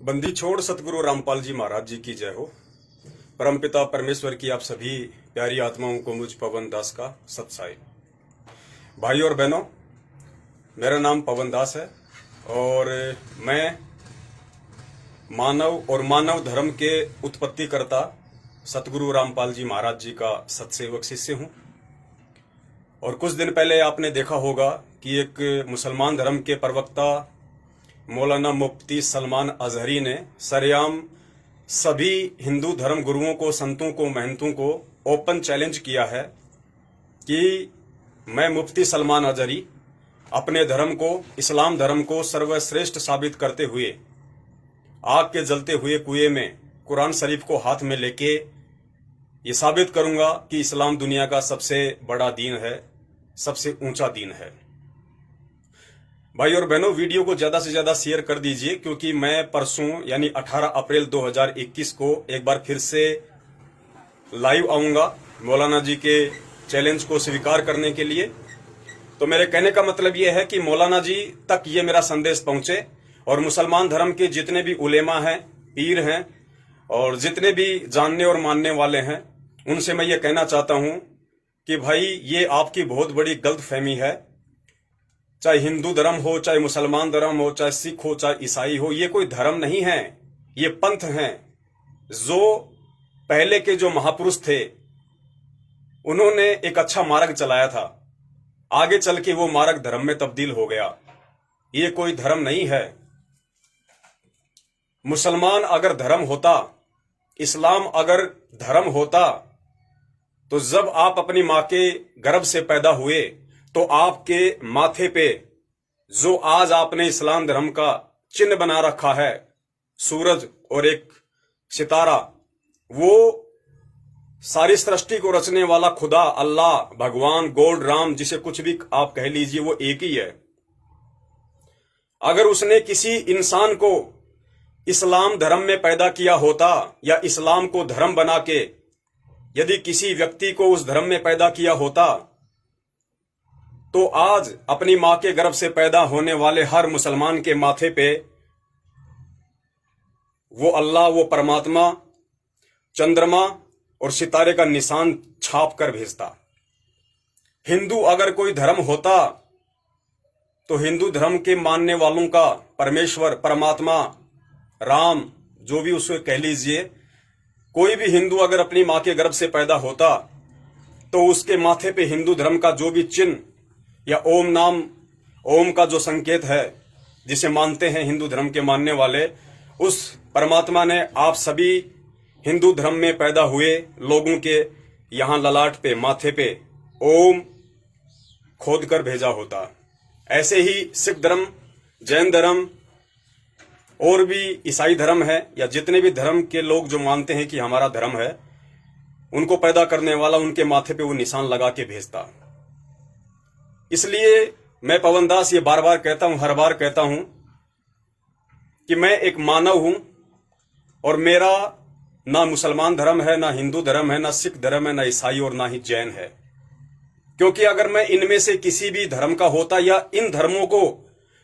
बंदी छोड़ सतगुरु रामपाल जी महाराज जी की जय हो। परमपिता परमेश्वर की आप सभी प्यारी आत्माओं को मुझ पवन दास का सत्साई। भाई और बहनों, मेरा नाम पवन दास है और मैं मानव और मानव धर्म के उत्पत्तिकर्ता सतगुरु रामपाल जी महाराज जी का सत्सेवक शिष्य हूं। और कुछ दिन पहले आपने देखा होगा कि एक मुसलमान धर्म के प्रवक्ता मौलाना मुफ्ती सलमान अजहरी ने सरेआम सभी हिंदू धर्म गुरुओं को, संतों को, महंतों को ओपन चैलेंज किया है कि मैं मुफ्ती सलमान अजहरी अपने धर्म को, इस्लाम धर्म को सर्वश्रेष्ठ साबित करते हुए आग के जलते हुए कुएं में कुरान शरीफ को हाथ में लेके ये साबित करूंगा कि इस्लाम दुनिया का सबसे बड़ा दीन है, सबसे ऊंचा दीन है। भाई और बहनों, वीडियो को ज्यादा से ज्यादा शेयर कर दीजिए क्योंकि मैं परसों यानी 18 अप्रैल 2021 को एक बार फिर से लाइव आऊंगा मौलाना जी के चैलेंज को स्वीकार करने के लिए। तो मेरे कहने का मतलब यह है कि मौलाना जी तक ये मेरा संदेश पहुंचे और मुसलमान धर्म के जितने भी उलेमा हैं, पीर हैं और जितने भी जानने और मानने वाले हैं, उनसे मैं ये कहना चाहता हूं कि भाई ये आपकी बहुत बड़ी गलतफहमी है। चाहे हिंदू धर्म हो, चाहे मुसलमान धर्म हो, चाहे सिख हो, चाहे ईसाई हो, ये कोई धर्म नहीं है, ये पंथ हैं। जो पहले के जो महापुरुष थे उन्होंने एक अच्छा मार्ग चलाया था, आगे चल के वो मार्ग धर्म में तब्दील हो गया। ये कोई धर्म नहीं है। मुसलमान अगर धर्म होता, इस्लाम अगर धर्म होता, तो जब आप अपनी मां के गर्भ से पैदा हुए तो आपके माथे पे जो आज आपने इस्लाम धर्म का चिन्ह बना रखा है, सूरज और एक सितारा, वो सारी सृष्टि को रचने वाला खुदा, अल्लाह, भगवान, गॉड, राम, जिसे कुछ भी आप कह लीजिए, वो एक ही है। अगर उसने किसी इंसान को इस्लाम धर्म में पैदा किया होता या इस्लाम को धर्म बना के यदि किसी व्यक्ति को उस धर्म में पैदा किया होता, तो आज अपनी मां के गर्भ से पैदा होने वाले हर मुसलमान के माथे पे वो अल्लाह, वो परमात्मा, चंद्रमा और सितारे का निशान छाप कर भेजता। हिंदू अगर कोई धर्म होता तो हिंदू धर्म के मानने वालों का परमेश्वर, परमात्मा, राम, जो भी उसे कह लीजिए, कोई भी हिंदू अगर अपनी मां के गर्भ से पैदा होता तो उसके माथे पे हिंदू धर्म का जो भी चिन्ह या ओम नाम, ओम का जो संकेत है जिसे मानते हैं हिंदू धर्म के मानने वाले, उस परमात्मा ने आप सभी हिंदू धर्म में पैदा हुए लोगों के यहां ललाट पे, माथे पे ओम खोद कर भेजा होता। ऐसे ही सिख धर्म, जैन धर्म और भी ईसाई धर्म है या जितने भी धर्म के लोग जो मानते हैं कि हमारा धर्म है, उनको पैदा करने वाला उनके माथे पे वो निशान लगा के भेजता। इसलिए मैं पवन दास ये बार बार कहता हूं, हर बार कहता हूं कि मैं एक मानव हूं और मेरा ना मुसलमान धर्म है, ना हिंदू धर्म है, ना सिख धर्म है, ना ईसाई और ना ही जैन है। क्योंकि अगर मैं इनमें से किसी भी धर्म का होता या इन धर्मों को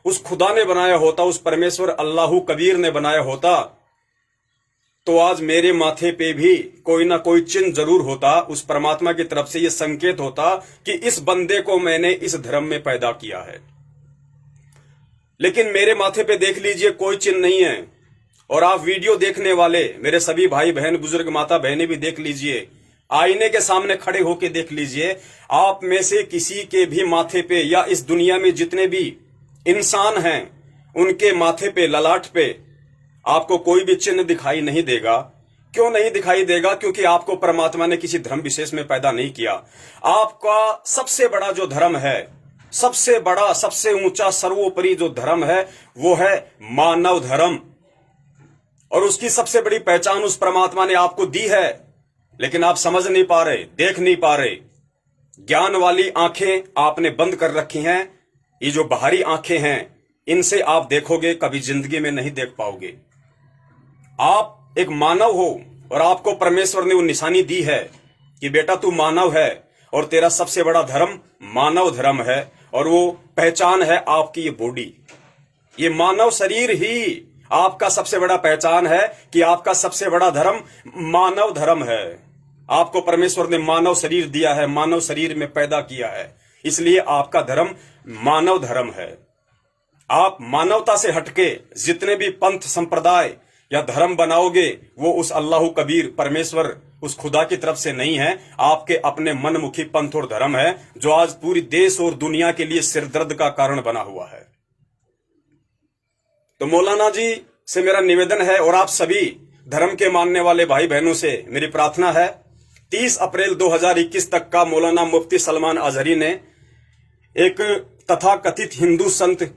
उस खुदा ने बनाया होता, उस परमेश्वर अल्लाहू कबीर ने बनाया होता, तो आज मेरे माथे पे भी कोई ना कोई चिन्ह जरूर होता। उस परमात्मा की तरफ से यह संकेत होता कि इस बंदे को मैंने इस धर्म में पैदा किया है। लेकिन मेरे माथे पे देख लीजिए कोई चिन्ह नहीं है। और आप वीडियो देखने वाले मेरे सभी भाई बहन, बुजुर्ग, माता बहनें भी देख लीजिए, आईने के सामने खड़े होके देख लीजिए, आप में से किसी के भी माथे पे या इस दुनिया में जितने भी इंसान हैं उनके माथे पे, ललाट पे आपको कोई भी चिन्ह दिखाई नहीं देगा। क्यों नहीं दिखाई देगा? क्योंकि आपको परमात्मा ने किसी धर्म विशेष में पैदा नहीं किया। आपका सबसे बड़ा जो धर्म है, सबसे बड़ा, सबसे ऊंचा, सर्वोपरि जो धर्म है, वो है मानव धर्म। और उसकी सबसे बड़ी पहचान उस परमात्मा ने आपको दी है, लेकिन आप समझ नहीं पा रहे, देख नहीं पा रहे। ज्ञान वाली आंखें आपने बंद कर रखी हैं। ये जो बाहरी आंखें हैं, इनसे आप देखोगे, कभी जिंदगी में नहीं देख पाओगे। आप एक मानव हो और आपको परमेश्वर ने वो निशानी दी है कि बेटा तू मानव है और तेरा सबसे बड़ा धर्म मानव धर्म है। और वो पहचान है आपकी ये बॉडी, ये मानव शरीर ही आपका सबसे बड़ा पहचान है कि आपका सबसे बड़ा धर्म मानव धर्म है। आपको परमेश्वर ने मानव शरीर दिया है, मानव शरीर में पैदा किया है, इसलिए आपका धर्म मानव धर्म है। आप मानवता से हटके जितने भी पंथ संप्रदाय या धर्म बनाओगे वो उस अल्लाह कबीर परमेश्वर उस खुदा की तरफ से नहीं है, आपके अपने मनमुखी पंथ और धर्म है, जो आज पूरी देश और दुनिया के लिए सिरदर्द का कारण बना हुआ है। तो मौलाना जी से मेरा निवेदन है और आप सभी धर्म के मानने वाले भाई बहनों से मेरी प्रार्थना है, 30 अप्रैल 2021 तक का मौलाना मुफ्ती सलमान अजहरी ने एक तथाकथित हिंदू संत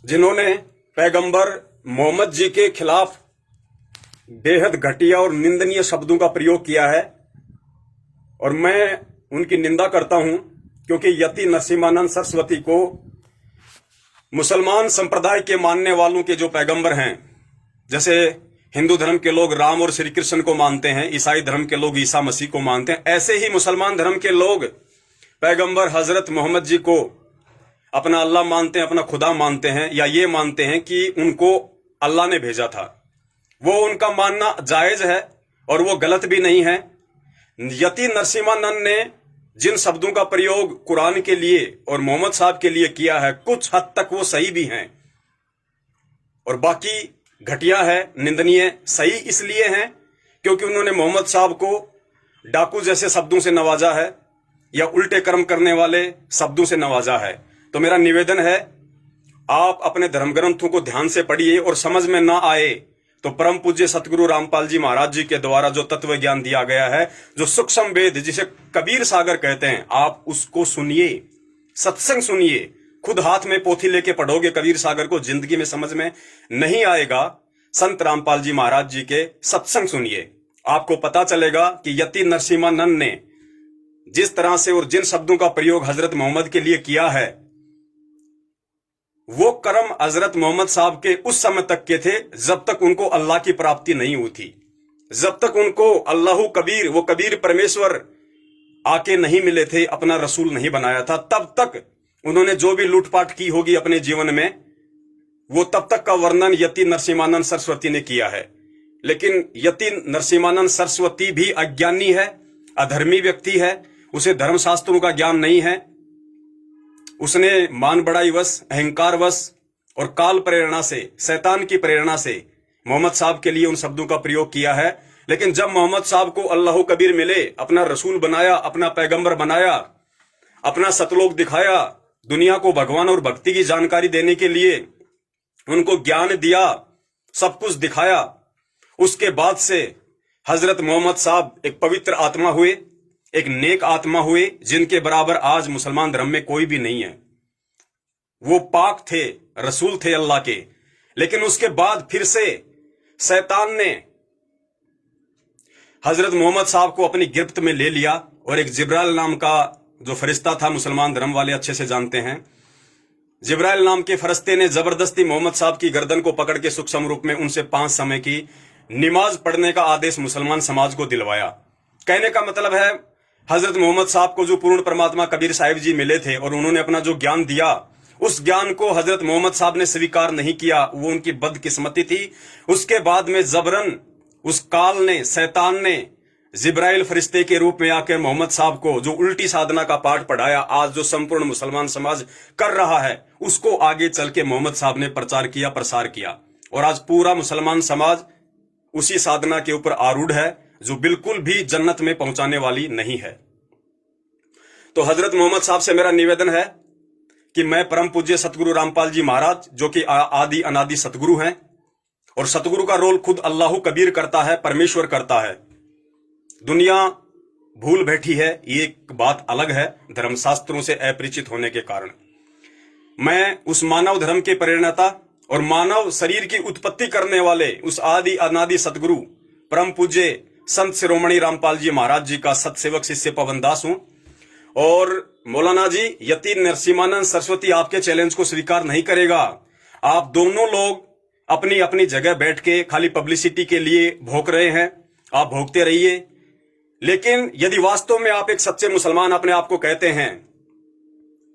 जिन्होंने पैगंबर मोहम्मद जी के खिलाफ बेहद घटिया और निंदनीय शब्दों का प्रयोग किया है, और मैं उनकी निंदा करता हूं, क्योंकि यति नरसिम्हानंद सरस्वती को मुसलमान संप्रदाय के मानने वालों के जो पैगंबर हैं, जैसे हिंदू धर्म के लोग राम और श्री कृष्ण को मानते हैं, ईसाई धर्म के लोग ईसा मसीह को मानते हैं, ऐसे ही मुसलमान धर्म के लोग पैगंबर हजरत मोहम्मद जी को अपना अल्लाह मानते हैं, अपना खुदा मानते हैं, या ये मानते हैं कि उनको अल्लाह ने भेजा था। वो उनका मानना जायज है और वो गलत भी नहीं है। यति नरसिम्हानंद ने जिन शब्दों का प्रयोग कुरान के लिए और मोहम्मद साहब के लिए किया है, कुछ हद तक वो सही भी हैं, और बाकी घटिया है, निंदनीय। सही इसलिए हैं क्योंकि उन्होंने मोहम्मद साहब को डाकू जैसे शब्दों से नवाजा है या उल्टे कर्म करने वाले शब्दों से नवाजा है। तो मेरा निवेदन है, आप अपने धर्म ग्रंथों को ध्यान से पढ़िए, और समझ में ना आए तो परम पूज्य सतगुरु रामपाल जी महाराज जी के द्वारा जो तत्व ज्ञान दिया गया है, जो सूक्ष्म वेद जिसे कबीर सागर कहते हैं, आप उसको सुनिए, सत्संग सुनिए। खुद हाथ में पोथी लेके पढ़ोगे कबीर सागर को, जिंदगी में समझ में नहीं आएगा। संत रामपाल जी महाराज जी के सत्संग सुनिए, आपको पता चलेगा कि यति नरसिम्हानंद ने जिस तरह से और जिन शब्दों का प्रयोग हजरत मोहम्मद के लिए किया है, वो कर्म हजरत मोहम्मद साहब के उस समय तक के थे जब तक उनको अल्लाह की प्राप्ति नहीं हुई थी, जब तक उनको अल्लाह कबीर, वो कबीर परमेश्वर आके नहीं मिले थे, अपना रसूल नहीं बनाया था, तब तक उन्होंने जो भी लूटपाट की होगी अपने जीवन में, वो तब तक का वर्णन यति नरसिम्हानंद सरस्वती ने किया है। लेकिन यति नरसिम्हानंद सरस्वती भी अज्ञानी है, अधर्मी व्यक्ति है, उसे धर्मशास्त्रों का ज्ञान नहीं है। उसने मान बड़ाई वश, अहंकार वश और काल प्रेरणा से, शैतान की प्रेरणा से मोहम्मद साहब के लिए उन शब्दों का प्रयोग किया है। लेकिन जब मोहम्मद साहब को अल्लाह कबीर मिले, अपना रसूल बनाया, अपना पैगंबर बनाया, अपना सतलोक दिखाया, दुनिया को भगवान और भक्ति की जानकारी देने के लिए उनको ज्ञान दिया, सब कुछ दिखाया, उसके बाद से हजरत मोहम्मद साहब एक पवित्र आत्मा हुए, एक नेक आत्मा हुए, जिनके बराबर आज मुसलमान धर्म में कोई भी नहीं है। वो पाक थे, रसूल थे अल्लाह के। लेकिन उसके बाद फिर से शैतान ने हजरत मोहम्मद साहब को अपनी गिरफ्त में ले लिया, और एक जिब्राइल नाम का जो फरिश्ता था, मुसलमान धर्म वाले अच्छे से जानते हैं, जिब्राइल नाम के फरिश्ते ने जबरदस्ती मोहम्मद साहब की गर्दन को पकड़ के सूक्ष्म रूप में उनसे 5 समय की नमाज पढ़ने का आदेश मुसलमान समाज को दिलवाया। कहने का मतलब है, हजरत मोहम्मद साहब को जो पूर्ण परमात्मा कबीर साहिब जी मिले थे और उन्होंने अपना जो ज्ञान दिया, उस ज्ञान को हजरत मोहम्मद साहब ने स्वीकार नहीं किया, वो उनकी बदकिस्मती थी। उसके बाद में जबरन उस काल ने, शैतान ने जिब्राइल फरिश्ते के रूप में आकर मोहम्मद साहब को जो उल्टी साधना का पाठ पढ़ाया, आज जो संपूर्ण मुसलमान समाज कर रहा है, उसको आगे चल के मोहम्मद साहब ने प्रचार किया, प्रसार किया, और आज पूरा मुसलमान समाज उसी साधना के ऊपर आरूढ़ है, जो बिल्कुल भी जन्नत में पहुंचाने वाली नहीं है। तो हजरत मोहम्मद साहब से मेरा निवेदन है कि मैं परम पूज्य सतगुरु रामपाल जी महाराज, जो कि आदि अनादि सतगुरु हैं, और सतगुरु का रोल खुद अल्लाह कबीर करता है, परमेश्वर करता है। दुनिया भूल बैठी है, ये एक बात अलग है, धर्मशास्त्रों से अपरिचित होने के कारण। मैं उस मानव धर्म के प्रेरणा और मानव शरीर की उत्पत्ति करने वाले उस आदि अनादि सतगुरु परम पूज्य संत शिरोमणि रामपाल जी महाराज जी का सतसेवक शिष्य पवन दास हूं। और मौलाना जी यति नरसिम्हानंद सरस्वती आपके चैलेंज को स्वीकार नहीं करेगा। आप दोनों लोग अपनी अपनी जगह बैठ के खाली पब्लिसिटी के लिए भोंक रहे हैं, आप भोंकते रहिए। लेकिन यदि वास्तव में आप एक सच्चे मुसलमान अपने आप को कहते हैं,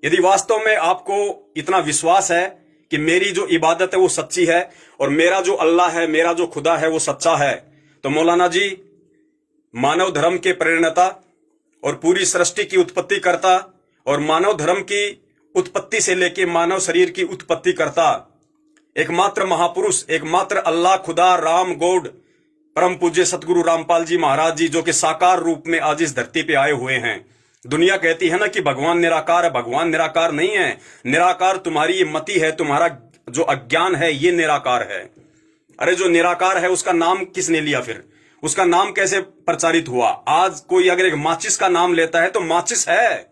यदि वास्तव में आपको इतना विश्वास है कि मेरी जो इबादत है वो सच्ची है और मेरा जो अल्लाह है, मेरा जो खुदा है वो सच्चा है। तो मौलाना जी मानव धर्म के प्रेरणता और पूरी सृष्टि की उत्पत्ति करता और मानव धर्म की उत्पत्ति से लेकर मानव शरीर की उत्पत्ति करता एकमात्र महापुरुष, एकमात्र अल्लाह, खुदा, राम, गॉड, परम पूज्य सतगुरु रामपाल जी महाराज जी, जो कि साकार रूप में आज इस धरती पे आए हुए हैं। दुनिया कहती है ना कि भगवान निराकार है, भगवान निराकार नहीं है। निराकार तुम्हारी ये मति है, तुम्हारा जो अज्ञान है ये निराकार है। अरे जो निराकार है उसका नाम किसने लिया, फिर उसका नाम कैसे प्रचारित हुआ? आज कोई अगर एक माचिस का नाम लेता है तो माचिस है।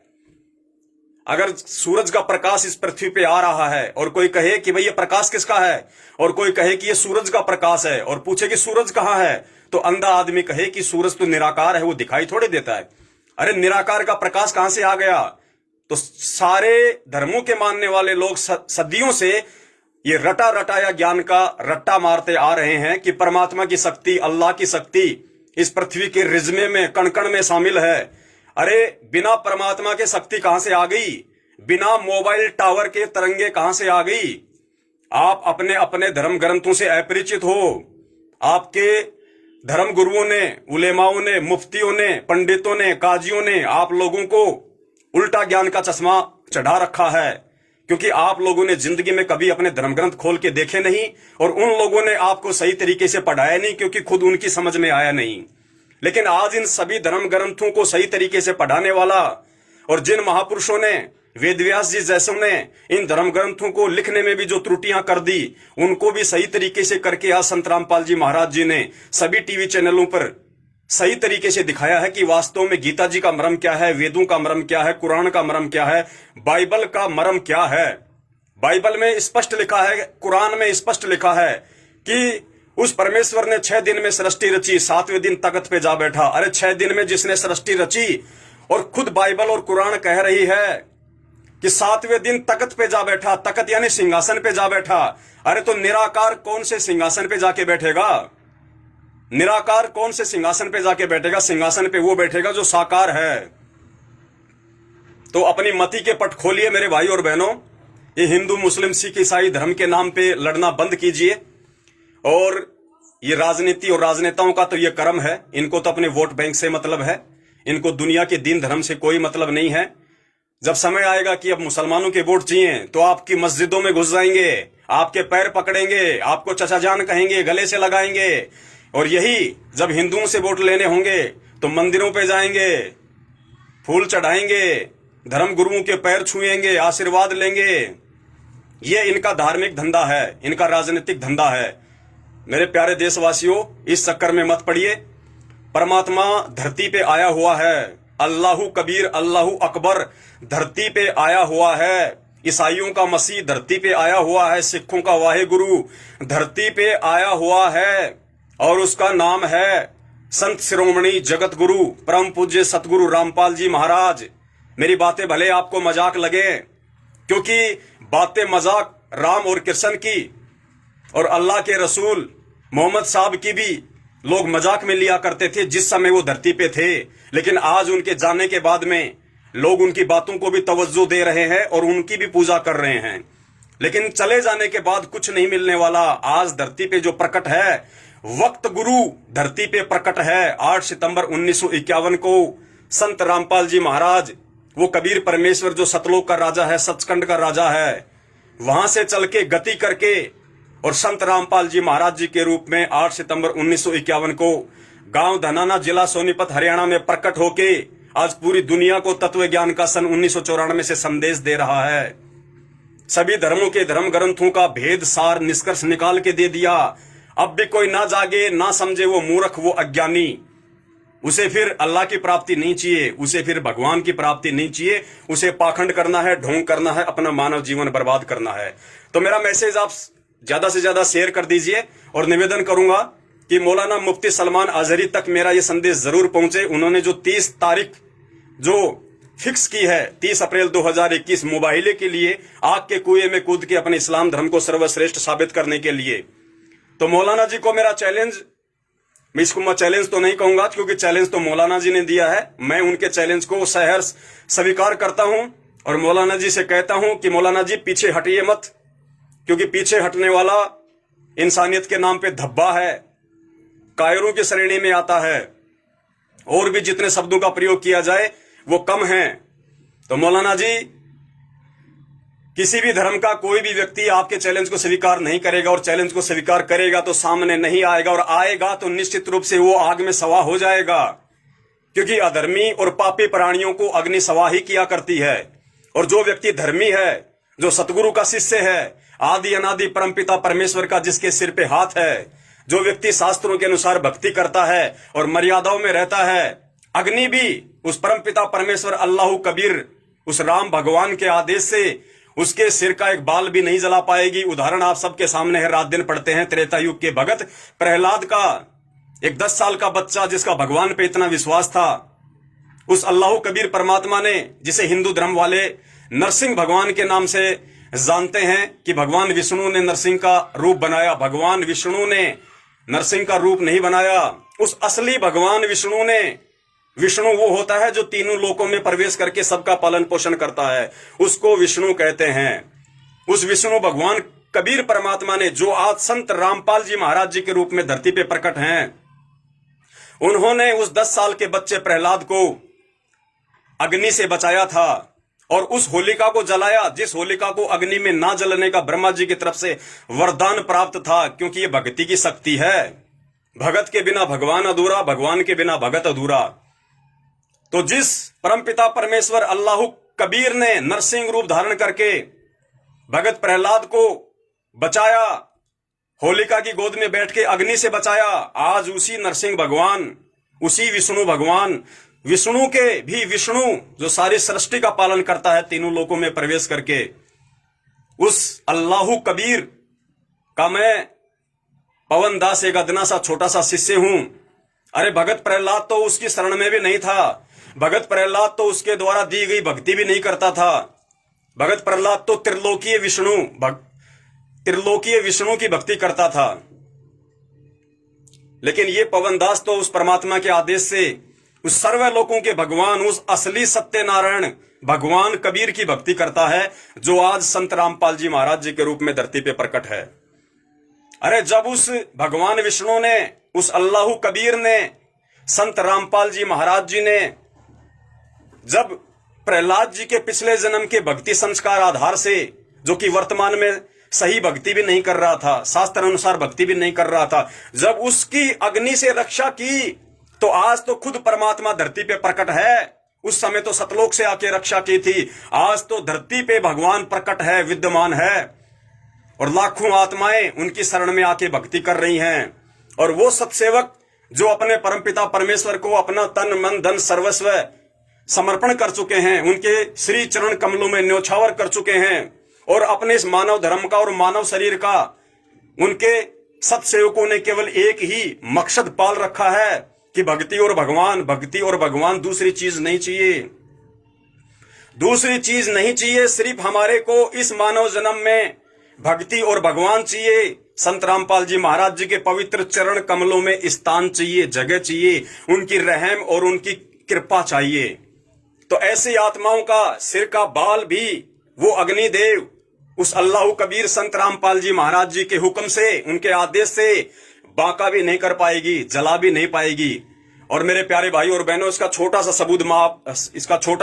अगर सूरज का प्रकाश इस पृथ्वी पे आ रहा है और कोई कहे कि भाई ये प्रकाश किसका है, और कोई कहे कि ये सूरज का प्रकाश है और पूछे कि सूरज कहाँ है, तो अंधा आदमी कहे कि सूरज तो निराकार है, वो दिखाई थोड़े देता है। अरे निराकार का प्रकाश कहां से आ गया? तो सारे धर्मों के मानने वाले लोग सदियों से ये रटा रटाया ज्ञान का रट्टा मारते आ रहे हैं कि परमात्मा की शक्ति, अल्लाह की शक्ति इस पृथ्वी के रिज्मे में, कण कण में शामिल है। अरे बिना परमात्मा के शक्ति कहां से आ गई? बिना मोबाइल टावर के तरंगे कहां से आ गई? आप अपने अपने धर्म ग्रंथों से अपरिचित हो। आपके धर्म गुरुओं ने, उलेमाओं ने, मुफ्तियों ने, पंडितों ने, काजियों ने आप लोगों को उल्टा ज्ञान का चश्मा चढ़ा रखा है, क्योंकि आप लोगों ने जिंदगी में कभी अपने धर्म ग्रंथ खोल के देखे नहीं और उन लोगों ने आपको सही तरीके से पढ़ाया नहीं, क्योंकि खुद उनकी समझ में आया नहीं। लेकिन आज इन सभी धर्म ग्रंथों को सही तरीके से पढ़ाने वाला और जिन महापुरुषों ने, वेद व्यास जी जैसों ने इन धर्म ग्रंथों को लिखने में भी जो त्रुटियां कर दी, उनको भी सही तरीके से करके आज संत रामपाल जी महाराज जी ने सभी टीवी चैनलों पर सही तरीके से दिखाया है कि वास्तव में गीता जी का मर्म क्या है, वेदों का मर्म क्या है, कुरान का मर्म क्या है, बाइबल का मर्म क्या है। बाइबल में स्पष्ट लिखा है, कुरान में स्पष्ट लिखा है कि उस परमेश्वर ने 6 दिन में सृष्टि रची, 7वें दिन तख्त पे जा बैठा। अरे 6 दिन में जिसने सृष्टि रची और खुद बाइबल और कुरान कह रही है कि 7वें दिन तख्त पे जा बैठा, तख्त यानी सिंहासन पे जा बैठा। अरे तो निराकार कौन से सिंहासन पे जाके बैठेगा? निराकार कौन से सिंहासन पे जाके बैठेगा? सिंहासन पे वो बैठेगा जो साकार है। तो अपनी मति के पट खोलिए मेरे भाई और बहनों। ये हिंदू, मुस्लिम, सिख, ईसाई धर्म के नाम पे लड़ना बंद कीजिए। और ये राजनीति और राजनेताओं का तो ये कर्म है, इनको तो अपने वोट बैंक से मतलब है, इनको दुनिया के दीन धर्म से कोई मतलब नहीं है। जब समय आएगा कि अब मुसलमानों के वोट चाहिए तो आपकी मस्जिदों में घुस जाएंगे, आपके पैर पकड़ेंगे, आपको चचा जान कहेंगे, गले से लगाएंगे। और यही जब हिंदुओं से वोट लेने होंगे तो मंदिरों पे जाएंगे, फूल चढ़ाएंगे, धर्म गुरुओं के पैर छुएंगे, आशीर्वाद लेंगे। ये इनका धार्मिक धंधा है, इनका राजनीतिक धंधा है। मेरे प्यारे देशवासियों, इस चक्कर में मत पड़िए। परमात्मा धरती पे आया हुआ है, अल्लाहु कबीर, अल्लाहु अकबर धरती पे आया हुआ है। ईसाइयों का मसीह धरती पे आया हुआ है, सिखों का वाहेगुरु धरती पे आया हुआ है और उसका नाम है संत शिरोमणि जगत गुरु परम पूज्य सतगुरु रामपाल जी महाराज। मेरी बातें भले आपको मजाक लगे, क्योंकि बातें मजाक राम और कृष्ण की और अल्लाह के रसूल मोहम्मद साहब की भी लोग मजाक में लिया करते थे जिस समय वो धरती पे थे। लेकिन आज उनके जाने के बाद में लोग उनकी बातों को भी तवज्जो दे रहे हैं और उनकी भी पूजा कर रहे हैं। लेकिन चले जाने के बाद कुछ नहीं मिलने वाला। आज धरती पे जो प्रकट है, वक्त गुरु धरती पे प्रकट है। 8 सितंबर 1951 को संत रामपाल जी महाराज, वो कबीर परमेश्वर जो सतलोक का राजा है, सचखंड का राजा है, वहां से चल के गति करके और संत रामपाल जी महाराज जी के रूप में 8 सितंबर 1951 को गांव धनाना, जिला सोनीपत, हरियाणा में प्रकट होके आज पूरी दुनिया को तत्व ज्ञान का सन 1994 से संदेश दे रहा है। सभी धर्मों के धर्म ग्रंथों का भेद सार निष्कर्ष निकाल के दे दिया। अब भी कोई ना जागे, ना समझे, वो मूर्ख, वो अज्ञानी। उसे फिर अल्लाह की प्राप्ति नहीं चाहिए, उसे फिर भगवान की प्राप्ति नहीं चाहिए। उसे पाखंड करना है, ढोंग करना है, अपना मानव जीवन बर्बाद करना है। तो मेरा मैसेज आप ज्यादा से ज्यादा शेयर कर दीजिए और निवेदन करूंगा कि मौलाना मुफ्ती सलमान अजहरी तक मेरा ये संदेश जरूर पहुंचे। उन्होंने जो 30 तारीख जो फिक्स की है, 30 अप्रैल 2021, मुबाहिले के लिए आग के कुएं में कूद के अपने इस्लाम धर्म को सर्वश्रेष्ठ साबित करने के लिए। तो मौलाना जी को मेरा चैलेंज, मैं इसको मैं चैलेंज तो नहीं कहूंगा क्योंकि चैलेंज तो मौलाना जी ने दिया है। मैं उनके चैलेंज को सहर्ष स्वीकार करता हूं और मौलाना जी से कहता हूं कि मौलाना जी पीछे हटिए मत, क्योंकि पीछे हटने वाला इंसानियत के नाम पे धब्बा है, कायरों की श्रेणी में आता है, और भी जितने शब्दों का प्रयोग किया जाए वो कम है। तो मौलाना जी, किसी भी धर्म का कोई भी व्यक्ति आपके चैलेंज को स्वीकार नहीं करेगा, और चैलेंज को स्वीकार करेगा तो सामने नहीं आएगा, और आएगा तो निश्चित रूप से वो आग में सवा हो जाएगा, क्योंकि अधर्मी और पापी प्राणियों को अग्नि सवा ही किया करती है। और जो व्यक्ति धर्मी है, जो सतगुरु का शिष्य है, आदि अनादि परमपिता परमेश्वर का जिसके सिर पे हाथ है, जो व्यक्ति शास्त्रों के अनुसार भक्ति करता है और मर्यादाओं में रहता है, अग्नि भी उस परमपिता परमेश्वर अल्लाह कबीर, उस राम भगवान के आदेश से उसके सिर का एक बाल भी नहीं जला पाएगी। उदाहरण आप सबके सामने है, रात दिन पढ़ते हैं। त्रेता युग के भगत प्रहलाद का, एक 10 साल का बच्चा जिसका भगवान पे इतना विश्वास था, उस अल्लाह कबीर परमात्मा ने, जिसे हिंदू धर्म वाले नरसिंह भगवान के नाम से जानते हैं कि भगवान विष्णु ने नरसिंह का रूप बनाया, भगवान विष्णु ने नरसिंह का रूप नहीं बनाया। उस असली भगवान विष्णु ने, विष्णु वो होता है जो तीनों लोकों में प्रवेश करके सबका पालन पोषण करता है, उसको विष्णु कहते हैं। उस विष्णु भगवान कबीर परमात्मा ने, जो आज संत रामपाल जी महाराज जी के रूप में धरती पे प्रकट हैं, उन्होंने उस 10 साल के बच्चे प्रहलाद को अग्नि से बचाया था, और उस होलिका को जलाया जिस होलिका को अग्नि में ना जलने का ब्रह्मा जी की तरफ से वरदान प्राप्त था, क्योंकि ये भक्ति की शक्ति है। भगत के बिना भगवान अधूरा, भगवान के बिना भगत अधूरा। तो जिस परमपिता परमेश्वर अल्लाह कबीर ने नरसिंह रूप धारण करके भगत प्रहलाद को बचाया, होलिका की गोद में बैठ के अग्नि से बचाया, आज उसी नरसिंह भगवान, उसी विष्णु भगवान, विष्णु के भी विष्णु, जो सारी सृष्टि का पालन करता है तीनों लोकों में प्रवेश करके, उस अल्लाह कबीर का मैं पवन दास एक अदना सा छोटा सा शिष्य हूं। अरे भगत प्रहलाद तो उसकी शरण में भी नहीं था, भगत प्रहलाद तो उसके द्वारा दी गई भक्ति भी नहीं करता था। भगत प्रहलाद तो त्रिलोकीय विष्णु की भक्ति करता था। लेकिन ये पवन दास तो उस परमात्मा के आदेश से उस सर्व लोकों के भगवान, उस असली सत्यनारायण भगवान कबीर की भक्ति करता है, जो आज संत रामपाल जी महाराज जी के रूप में धरती पे प्रकट है। अरे जब उस भगवान विष्णु ने, उस अल्लाह कबीर ने, संत रामपाल जी महाराज जी ने, जब प्रहलाद जी के पिछले जन्म के भक्ति संस्कार आधार से, जो कि वर्तमान में सही भक्ति भी नहीं कर रहा था, शास्त्र अनुसार भक्ति भी नहीं कर रहा था, जब उसकी अग्नि से रक्षा की, तो आज तो खुद परमात्मा धरती पे प्रकट है। उस समय तो सतलोक से आके रक्षा की थी, आज तो धरती पे भगवान प्रकट है, विद्यमान है, और लाखों आत्माएं उनकी शरण में आके भक्ति कर रही हैं। और वो सत्सेवक जो अपने परमपिता परमेश्वर को अपना तन मन धन सर्वस्व समर्पण कर चुके हैं, उनके श्री चरण कमलों में न्योछावर कर चुके हैं, और अपने इस मानव धर्म का और मानव शरीर का उनके सत्सेवकों ने केवल एक ही मकसद पाल रखा है कि भक्ति और भगवान, भक्ति और भगवान, दूसरी चीज नहीं चाहिए, दूसरी चीज नहीं चाहिए। सिर्फ हमारे को इस मानव जन्म में भक्ति और भगवान चाहिए। संत रामपाल जी महाराज जी के पवित्र चरण कमलों में स्थान चाहिए, जगह चाहिए, उनकी रहम और उनकी कृपा चाहिए। तो ऐसी आत्माओं का सिर का बाल भी वो अग्निदेव, उस अल्लाह कबीर संत रामपाल जी महाराज जी के हुक्म से, उनके आदेश से बांका भी नहीं कर पाएगी, जला भी नहीं पाएगी। और मेरे प्यारे भाई और बहनों, इसका छोटा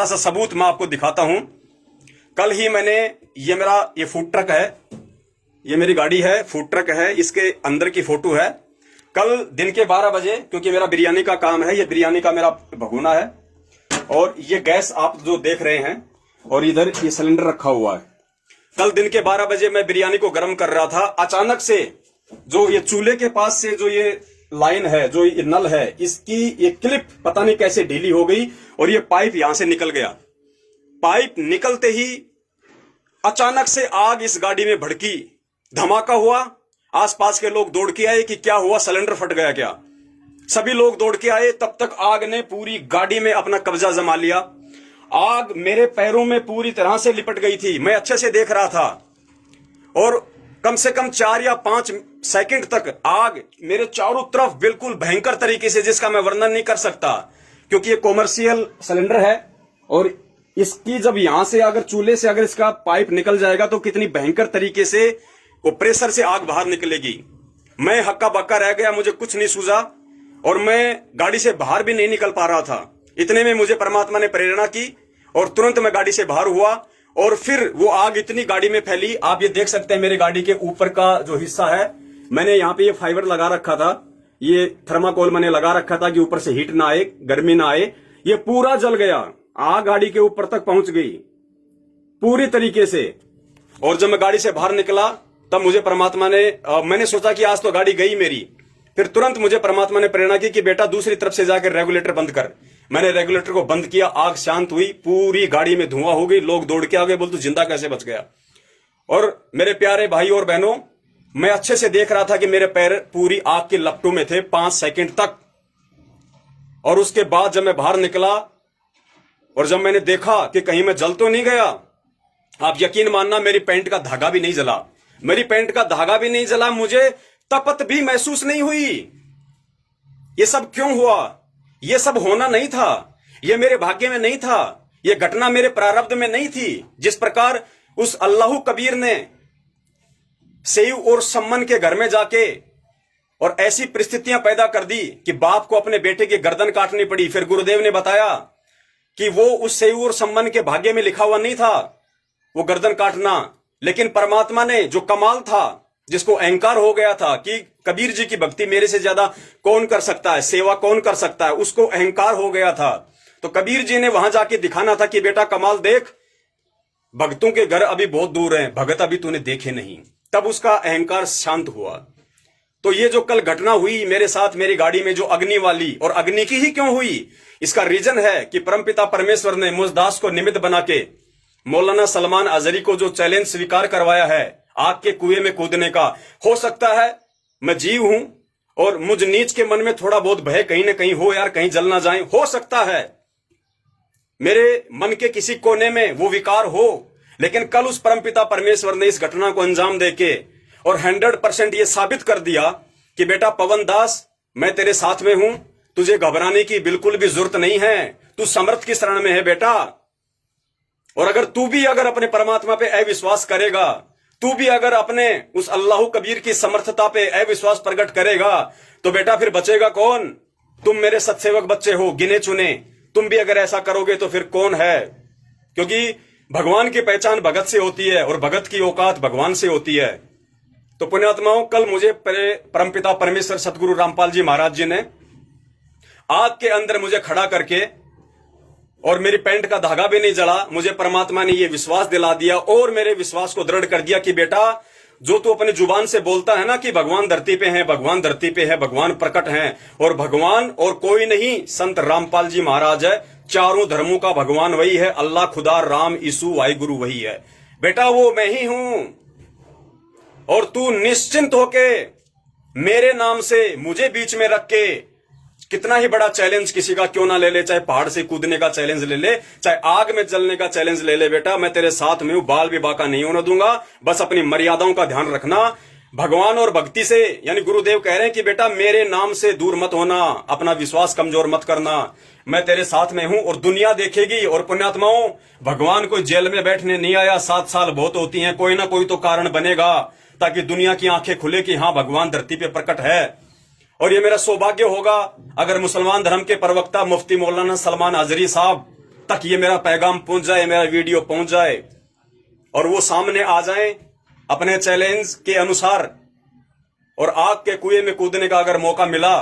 सा सबूत मैं आपको दिखाता हूं। कल ही मैंने, ये फूड ट्रक है, ये मेरी गाड़ी है, फूड ट्रक है, इसके अंदर की फोटो है। कल दिन के 12 बजे, क्योंकि मेरा बिरयानी का काम है, ये बिरयानी का मेरा भगोना है, और ये गैस आप जो देख रहे हैं, और इधर ये सिलेंडर रखा हुआ है। कल दिन के 12 बजे मैं बिरयानी को गर्म कर रहा था, अचानक से जो ये चूल्हे के पास से जो ये लाइन है, जो ये नल है, इसकी ये क्लिप पता नहीं कैसे ढीली हो गई, और ये पाइप यहां से निकल गया। पाइप निकलते ही अचानक से आग इस गाड़ी में भड़की, धमाका हुआ। आसपास के लोग दौड़ के आए कि क्या हुआ, सिलेंडर फट गया क्या। सभी लोग दौड़ के आए, तब तक आग ने पूरी गाड़ी में अपना कब्जा जमा लिया। आग मेरे पैरों में पूरी तरह से लिपट गई थी, मैं अच्छे से देख रहा था, और कम से कम 4 या 5 सेकंड तक आग मेरे चारों तरफ बिल्कुल भयंकर तरीके से, जिसका मैं वर्णन नहीं कर सकता, क्योंकि ये कॉमर्शियल सिलेंडर है, और इसकी जब यहां से अगर चूल्हे से अगर इसका पाइप निकल जाएगा तो कितनी भयंकर तरीके से वो प्रेशर से आग बाहर निकलेगी। मैं हक्का बक्का रह गया, मुझे कुछ नहीं सूझा और मैं गाड़ी से बाहर भी नहीं निकल पा रहा था। इतने में मुझे परमात्मा ने प्रेरणा की और तुरंत मैं गाड़ी से बाहर हुआ और फिर वो आग इतनी गाड़ी में फैली। आप ये देख सकते हैं मेरी गाड़ी के ऊपर का जो हिस्सा है, मैंने यहाँ पे ये फाइबर लगा रखा था, ये थर्माकोल मैंने लगा रखा था कि ऊपर से हीट ना आए, गर्मी ना आए। ये पूरा जल गया, आग गाड़ी के ऊपर तक पहुंच गई पूरी तरीके से। और जब मैं गाड़ी से बाहर निकला तब मुझे परमात्मा ने मैंने सोचा कि आज तो गाड़ी गई मेरी। फिर तुरंत मुझे परमात्मा ने प्रेरणा की कि बेटा दूसरी तरफ से जाकर रेगुलेटर बंद कर। मैंने रेगुलेटर को बंद किया, आग शांत हुई, पूरी गाड़ी में धुआं हो गई। लोग दौड़ के आ गए, बोल तू जिंदा कैसे बच गया। और मेरे प्यारे भाई और बहनों, मैं अच्छे से देख रहा था कि मेरे पैर पूरी आग के लपटों में थे 5 सेकंड तक। और उसके बाद जब मैं बाहर निकला और जब मैंने देखा कि कहीं मैं जल तो नहीं गया, आप यकीन मानना मेरी पैंट का धागा भी नहीं जला। मेरी पैंट का धागा भी नहीं जला, मुझे तपत भी महसूस नहीं हुई। ये सब क्यों हुआ? ये सब होना नहीं था, ये मेरे भाग्य में नहीं था, ये घटना मेरे प्रारब्ध में नहीं थी। जिस प्रकार उस अल्लाह कबीर ने सेव और सम्मन के घर में जाके और ऐसी परिस्थितियां पैदा कर दी कि बाप को अपने बेटे की गर्दन काटनी पड़ी। फिर गुरुदेव ने बताया कि वो उस सेव और सम्मन के भाग्य में लिखा हुआ नहीं था वो गर्दन काटना, लेकिन परमात्मा ने जो कमाल था, जिसको अहंकार हो गया था कि कबीर जी की भक्ति मेरे से ज्यादा कौन कर सकता है, सेवा कौन कर सकता है, उसको अहंकार हो गया था। तो कबीर जी ने वहां जाके दिखाना था कि बेटा कमाल देख, भक्तों के घर अभी बहुत दूर हैं, भगत अभी तूने देखे नहीं। तब उसका अहंकार शांत हुआ। तो ये जो कल घटना हुई मेरे साथ, मेरी गाड़ी में जो अग्नि वाली, और अग्नि की ही क्यों हुई, इसका रीजन है कि परमपिता परमेश्वर ने मुझ दास को निमित्त बना के मौलाना सलमान अजहरी को जो चैलेंज स्वीकार करवाया है आग के कुएं में कूदने का। हो सकता है मैं जीव हूं और मुझ नीच के मन में थोड़ा बहुत भय कहीं ना कहीं हो, यार कहीं जल ना जाए। हो सकता है मेरे मन के किसी कोने में वो विकार हो, लेकिन कल उस परमपिता परमेश्वर ने इस घटना को अंजाम देके और 100% ये साबित कर दिया कि बेटा पवन दास, मैं तेरे साथ में हूं, तुझे घबराने की बिल्कुल भी जरूरत नहीं है, तू समर्थ की शरण में है बेटा। और अगर तू भी अगर अपने परमात्मा पे अविश्वास करेगा, तू भी अगर अपने उस अल्लाह कबीर की समर्थता पे अविश्वास प्रकट करेगा, तो बेटा फिर बचेगा कौन? तुम मेरे सत्सेवक बच्चे हो, गिने चुने। तुम भी अगर ऐसा करोगे तो फिर कौन है? क्योंकि भगवान की पहचान भगत से होती है और भगत की औकात भगवान से होती है। तो पुण्यात्माओं, कल मुझे परमपिता परमेश्वर सतगुरु रामपाल जी महाराज जी ने आग के अंदर मुझे खड़ा करके, और मेरी पैंट का धागा भी नहीं जला, मुझे परमात्मा ने यह विश्वास दिला दिया और मेरे विश्वास को दृढ़ कर दिया कि बेटा जो तू अपनी जुबान से बोलता है ना कि भगवान धरती पे है, भगवान धरती पे है, भगवान प्रकट है, और भगवान और कोई नहीं, संत रामपाल जी महाराज है। चारों धर्मों का भगवान वही है, अल्लाह, खुदा, राम, यीशु, वाहिगुरु वही है। बेटा वो मैं ही हूं और तू निश्चिंत होके मेरे नाम से मुझे बीच में रख के कितना ही बड़ा चैलेंज किसी का क्यों ना ले ले, चाहे पहाड़ से कूदने का चैलेंज ले ले, चाहे आग में जलने का चैलेंज ले ले, बेटा मैं तेरे साथ में हूं, बाल भी बाका नहीं होने दूंगा। बस अपनी मर्यादाओं का ध्यान रखना। भगवान और भक्ति से, यानी गुरुदेव कह रहे हैं कि बेटा मेरे नाम से दूर मत होना, अपना विश्वास कमजोर मत करना, मैं तेरे साथ में हूं और दुनिया देखेगी। और पुण्यात्माओं, भगवान कोई जेल में बैठने नहीं आया, 7 साल बहुत होती हैं, कोई ना कोई तो कारण बनेगा ताकि दुनिया की आंखें खुले कि हाँ भगवान धरती पे प्रकट है। और ये मेरा सौभाग्य होगा अगर मुसलमान धर्म के प्रवक्ता मुफ्ती मौलाना सलमान अजहरी साहब तक ये मेरा पैगाम पहुंच जाए, मेरा वीडियो पहुंच जाए और वो सामने आ जाएं अपने चैलेंज के अनुसार, और आग के कुएं में कूदने का अगर मौका मिला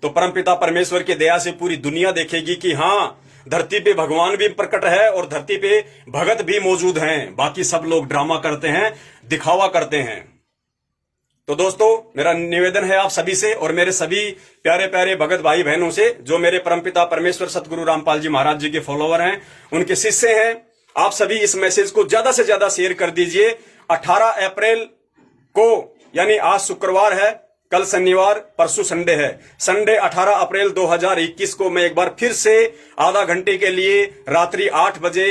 तो परमपिता परमेश्वर की दया से पूरी दुनिया देखेगी कि हाँ धरती पे भगवान भी प्रकट है और धरती पे भगत भी मौजूद हैं। बाकी सब लोग ड्रामा करते हैं, दिखावा करते हैं। तो दोस्तों, मेरा निवेदन है आप सभी से और मेरे सभी प्यारे प्यारे भगत भाई बहनों से जो मेरे परमपिता परमेश्वर सतगुरु रामपाल जी महाराज जी के फॉलोवर हैं, उनके शिष्य हैं, आप सभी इस मैसेज को ज्यादा से ज्यादा शेयर कर दीजिए। 18 अप्रैल को, यानी आज शुक्रवार है, कल शनिवार, परसों संडे है, संडे 18 अप्रैल 2021 को मैं एक बार फिर से आधा घंटे के लिए रात्रि 8 बजे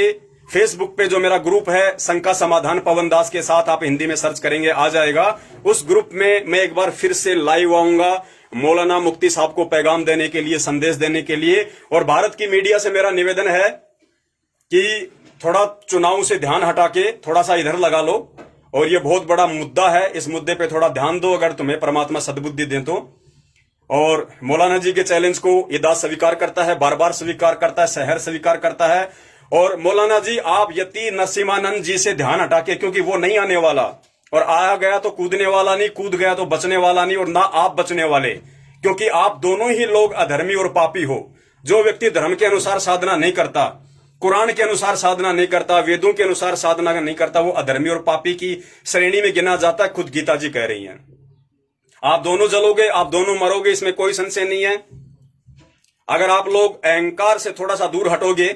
फेसबुक पे जो मेरा ग्रुप है शंका समाधान पवन दास के साथ, आप हिंदी में सर्च करेंगे आ जाएगा, उस ग्रुप में मैं एक बार फिर से लाइव आऊंगा मौलाना मुफ्ती साहब को पैगाम देने के लिए, संदेश देने के लिए। और भारत की मीडिया से मेरा निवेदन है कि थोड़ा चुनाव से ध्यान हटा के थोड़ा सा इधर लगा लो और ये बहुत बड़ा मुद्दा है। इस मुद्दे पे थोड़ा ध्यान दो, अगर तुम्हें परमात्मा सद्बुद्धि दे तो। और मौलाना जी के चैलेंज को ये दास स्वीकार करता है, बार बार स्वीकार करता है, शहर स्वीकार करता है। और मौलाना जी, आप यति नरसिम्हानंद जी से ध्यान हटा के, क्योंकि वो नहीं आने वाला, और आया गया तो कूदने वाला नहीं, कूद गया तो बचने वाला नहीं, और ना आप बचने वाले, क्योंकि आप दोनों ही लोग अधर्मी और पापी हो। जो व्यक्ति धर्म के अनुसार साधना नहीं करता, कुरान के अनुसार साधना नहीं करता, वेदों के अनुसार साधना नहीं करता, वो अधर्मी और पापी की श्रेणी में गिना जाता है। खुद गीता जी कह रही हैं, आप दोनों जलोगे, आप दोनों मरोगे, इसमें कोई संशय नहीं है। अगर आप लोग अहंकार से थोड़ा सा दूर हटोगे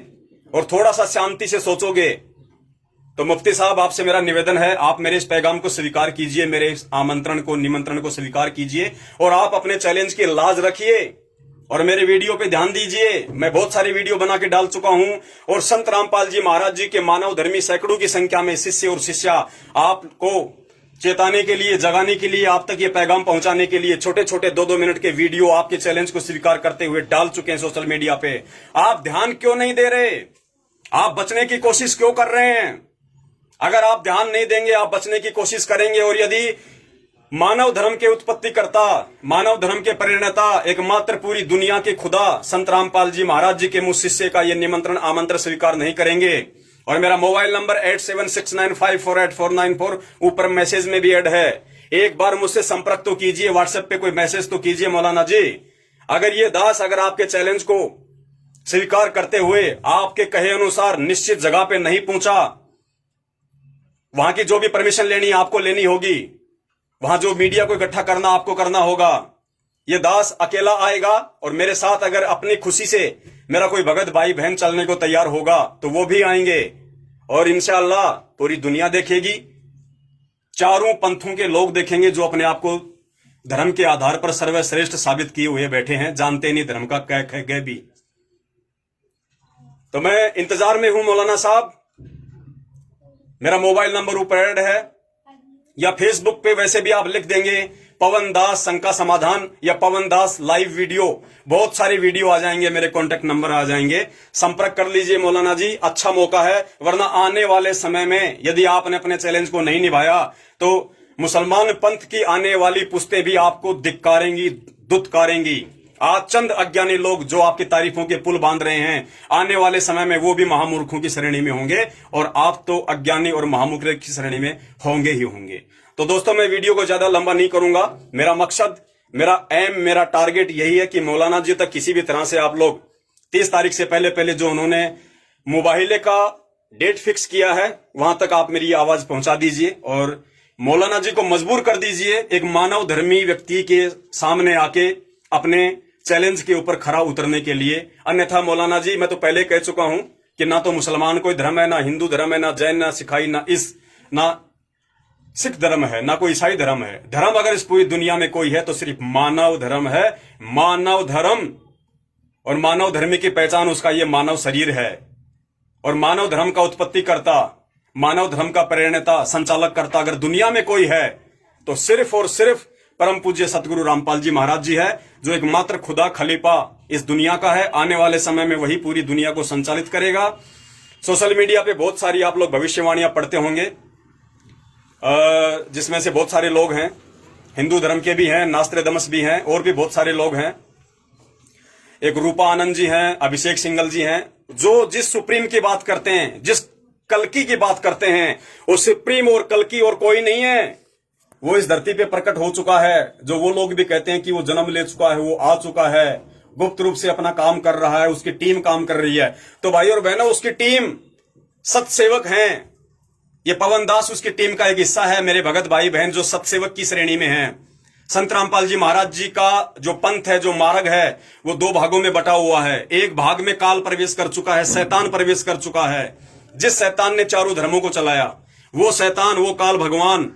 और थोड़ा सा शांति से सोचोगे, तो मुफ्ती साहब आपसे मेरा निवेदन है, आप मेरे इस पैगाम को स्वीकार कीजिए, मेरे इस आमंत्रण को, निमंत्रण को स्वीकार कीजिए, और आप अपने चैलेंज की लाज रखिए और मेरे वीडियो पे ध्यान दीजिए। मैं बहुत सारी वीडियो बना के डाल चुका हूं, और संत रामपाल जी महाराज जी के मानव धर्मी सैकड़ों की संख्या में शिष्य और शिष्या आपको चेताने के लिए, जगाने के लिए, आप तक ये पैगाम पहुंचाने के लिए छोटे छोटे 2-2 मिनट के वीडियो आपके चैलेंज को स्वीकार करते हुए डाल चुके हैं सोशल मीडिया पे। आप ध्यान क्यों नहीं दे रहे? आप बचने की कोशिश क्यों कर रहे हैं? अगर आप ध्यान नहीं देंगे, आप बचने की कोशिश करेंगे, और यदि मानव धर्म के उत्पत्ति करता, मानव धर्म के प्रेरणता, एकमात्र पूरी दुनिया के खुदा संत रामपाल जी महाराज जी के मुझ शिष्य का ये निमंत्रण, आमंत्रण स्वीकार नहीं करेंगे, और मेरा मोबाइल नंबर 8769548494 ऊपर मैसेज में भी ऐड है, एक बार मुझसे संपर्क तो कीजिए, व्हाट्सएप पे कोई मैसेज तो कीजिए। मौलाना जी, अगर ये दास अगर आपके चैलेंज को स्वीकार करते हुए आपके कहे अनुसार निश्चित जगह पे नहीं पहुंचा, वहां की जो भी परमिशन लेनी आपको लेनी होगी, वहां जो मीडिया को इकट्ठा करना आपको करना होगा, ये दास अकेला आएगा, और मेरे साथ अगर अपनी खुशी से मेरा कोई भगत भाई बहन चलने को तैयार होगा तो वो भी आएंगे, और इंशाअल्लाह पूरी दुनिया देखेगी, चारों पंथों के लोग देखेंगे जो अपने आप को धर्म के आधार पर सर्वश्रेष्ठ साबित किए हुए बैठे हैं, जानते नहीं धर्म का कह भी। तो मैं इंतजार में हूं मौलाना साहब। मेरा मोबाइल नंबर ऊपर ऐड है, या फेसबुक पे वैसे भी आप लिख देंगे पवन दास शंका समाधान या पवन दास लाइव वीडियो, बहुत सारे वीडियो आ जाएंगे, मेरे कॉन्टेक्ट नंबर आ जाएंगे, संपर्क कर लीजिए मौलाना जी। अच्छा मौका है, वरना आने वाले समय में यदि आपने अपने चैलेंज को नहीं निभाया तो मुसलमान पंथ की आने वाली पुश्तें भी आपको धिक्कारेंगी, दुत्कारेंगी। आज चंद अज्ञानी लोग जो आपकी तारीफों के पुल बांध रहे हैं, आने वाले समय में वो भी महामूर्खों की श्रेणी में होंगे, और आप तो अज्ञानी और महामूर्ख की श्रेणी में होंगे ही होंगे। तो दोस्तों, मैं वीडियो को ज्यादा लंबा नहीं करूंगा। मेरा मकसद, मेरा एम, मेरा टारगेट यही है कि मौलाना जी तक किसी भी तरह से आप लोग 30 तारीख से पहले जो उन्होंने मुबाहिले का डेट फिक्स किया है, वहां तक आप मेरी आवाज पहुंचा दीजिए, और मौलाना जी को मजबूर कर दीजिए एक मानव धर्मी व्यक्ति के सामने आके अपने चैलेंज के ऊपर खरा उतरने के लिए। अन्यथा मौलाना जी, मैं तो पहले कह चुका हूं कि ना तो मुसलमान कोई धर्म है, ना हिंदू धर्म है, ना जैन, ना सिखाई, ना सिख धर्म है, ना कोई ईसाई धर्म है। धर्म अगर इस पूरी दुनिया में कोई है तो सिर्फ मानव धर्म है, मानव धर्म। और मानव धर्म की पहचान उसका ये मानव शरीर है, और मानव धर्म का उत्पत्ति करता, मानव धर्म का प्रेरणता, संचालक करता अगर दुनिया में कोई है तो सिर्फ और सिर्फ परम पूज्य सतगुरु रामपाल जी महाराज जी है, जो एकमात्र खुदा खलीफा इस दुनिया का है। आने वाले समय में वही पूरी दुनिया को संचालित करेगा। सोशल मीडिया पे बहुत सारी आप लोग भविष्यवाणियां पढ़ते होंगे, जिसमें से बहुत सारे लोग हैं हिंदू धर्म के भी हैं, नास्त्रेदमस भी हैं, और भी बहुत सारे लोग हैं। एक रूपा आनंद जी हैं, अभिषेक सिंघल जी हैं, जो जिस सुप्रीम की बात करते हैं, जिस कल्कि की बात करते हैं, वो सुप्रीम और कल्कि और कोई नहीं है। वो इस धरती पे प्रकट हो चुका है। जो वो लोग भी कहते हैं कि वो जन्म ले चुका है, वो आ चुका है, गुप्त रूप से अपना काम कर रहा है, उसकी टीम काम कर रही है। तो भाई और बहनों, उसकी टीम सत्सेवक हैं। ये पवन दास उसकी टीम का एक हिस्सा है। मेरे भगत भाई बहन जो सत्सेवक की श्रेणी में हैं। संत रामपाल जी महाराज जी का जो पंथ है, जो मार्ग है, वो 2 भागों में बटा हुआ है। एक भाग में काल प्रवेश कर चुका है, शैतान प्रवेश कर चुका है। जिस शैतान ने चारों धर्मों को चलाया, वो शैतान, वो काल भगवान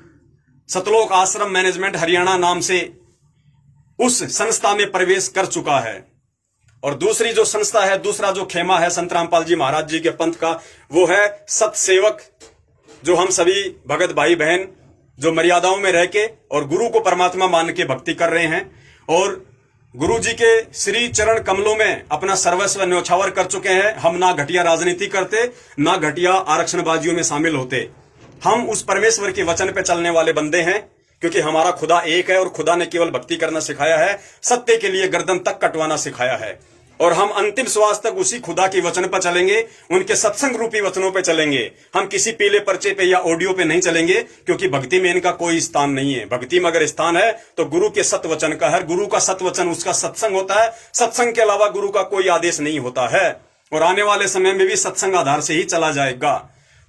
सतलोक आश्रम मैनेजमेंट हरियाणा नाम से उस संस्था में प्रवेश कर चुका है। और दूसरी जो संस्था है, दूसरा जो खेमा है संत रामपाल जी महाराज जी के पंथ का, वो है सत्सेवक, जो हम सभी भगत भाई बहन जो मर्यादाओं में रह के और गुरु को परमात्मा मान के भक्ति कर रहे हैं, और गुरु जी के श्री चरण कमलों में अपना सर्वस्व न्यौछावर कर चुके हैं। हम ना घटिया राजनीति करते, ना घटिया आरक्षणबाजियों में शामिल होते। हम उस परमेश्वर के वचन पे चलने वाले बंदे हैं, क्योंकि हमारा खुदा एक है और खुदा ने केवल भक्ति करना सिखाया है, सत्य के लिए गर्दन तक कटवाना सिखाया है। और हम अंतिम श्वास तक उसी खुदा के वचन पर चलेंगे, उनके सत्संग रूपी वचनों पे चलेंगे। हम किसी पीले पर्चे पे या ऑडियो पे नहीं चलेंगे, क्योंकि भक्ति में इनका कोई स्थान नहीं है। भक्ति में अगर स्थान है तो गुरु के सत्य वचन का है। गुरु का सत्य वचन उसका सत्संग होता है। सत्संग के अलावा गुरु का कोई आदेश नहीं होता है, और आने वाले समय में भी सत्संग आधार से ही चला जाएगा।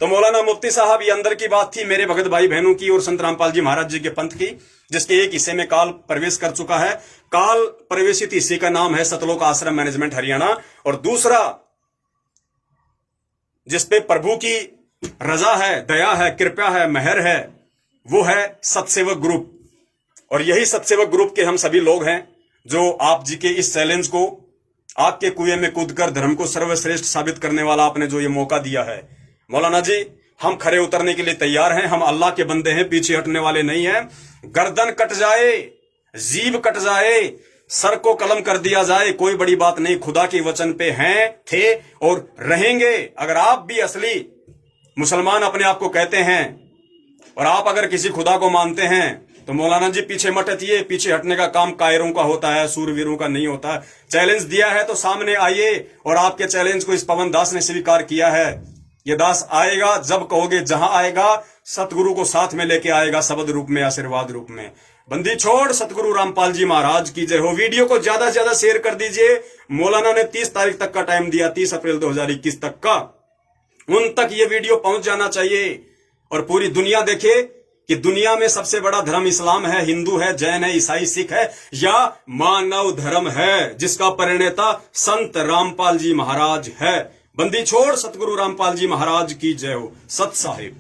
तो मौलाना मुफ्ती साहब, ये अंदर की बात थी मेरे भगत भाई बहनों की और संत रामपाल जी महाराज जी के पंथ की, जिसके एक हिस्से में काल प्रवेश कर चुका है। काल प्रवेशित हिस्से का नाम है सतलोक आश्रम मैनेजमेंट हरियाणा, और दूसरा जिसपे प्रभु की रजा है, दया है, कृपा है, मेहर है, वो है सतसेवक ग्रुप। और यही सतसेवक ग्रुप के हम सभी लोग हैं जो आप जी के इस चैलेंज को, आग के कुएं में कूदकर धर्म को सर्वश्रेष्ठ साबित करने वाला आपने जो ये मौका दिया है, मौलाना जी हम खरे उतरने के लिए तैयार हैं। हम अल्लाह के बंदे हैं, पीछे हटने वाले नहीं हैं। गर्दन कट जाए, जीभ कट जाए, सर को कलम कर दिया जाए, कोई बड़ी बात नहीं। खुदा के वचन पे हैं, थे और रहेंगे। अगर आप भी असली मुसलमान अपने आप को कहते हैं और आप अगर किसी खुदा को मानते हैं तो मौलाना जी पीछे मत हटिए। पीछे हटने का काम कायरों का होता है, सूरवीरों का नहीं होता। चैलेंज दिया है तो सामने आइए, और आपके चैलेंज को इस पवन दास ने स्वीकार किया है। ये दास आएगा जब कहोगे, जहां आएगा सतगुरु को साथ में लेके आएगा, शब्द रूप में, आशीर्वाद रूप में। बंदी छोड़ सतगुरु रामपाल जी महाराज की जय हो। वीडियो को ज्यादा से ज्यादा शेयर कर दीजिए। मौलाना ने 30 तारीख तक का टाइम दिया, 30 अप्रैल 2021 तक का, उन तक ये वीडियो पहुंच जाना चाहिए और पूरी दुनिया देखे कि दुनिया में सबसे बड़ा धर्म इस्लाम है, हिंदू है, जैन है, ईसाई, सिख है, या मानव धर्म है, जिसका प्रणेता संत रामपाल जी महाराज है। बंदी छोड़ सतगुरु रामपाल जी महाराज की जय हो। सत साहिब।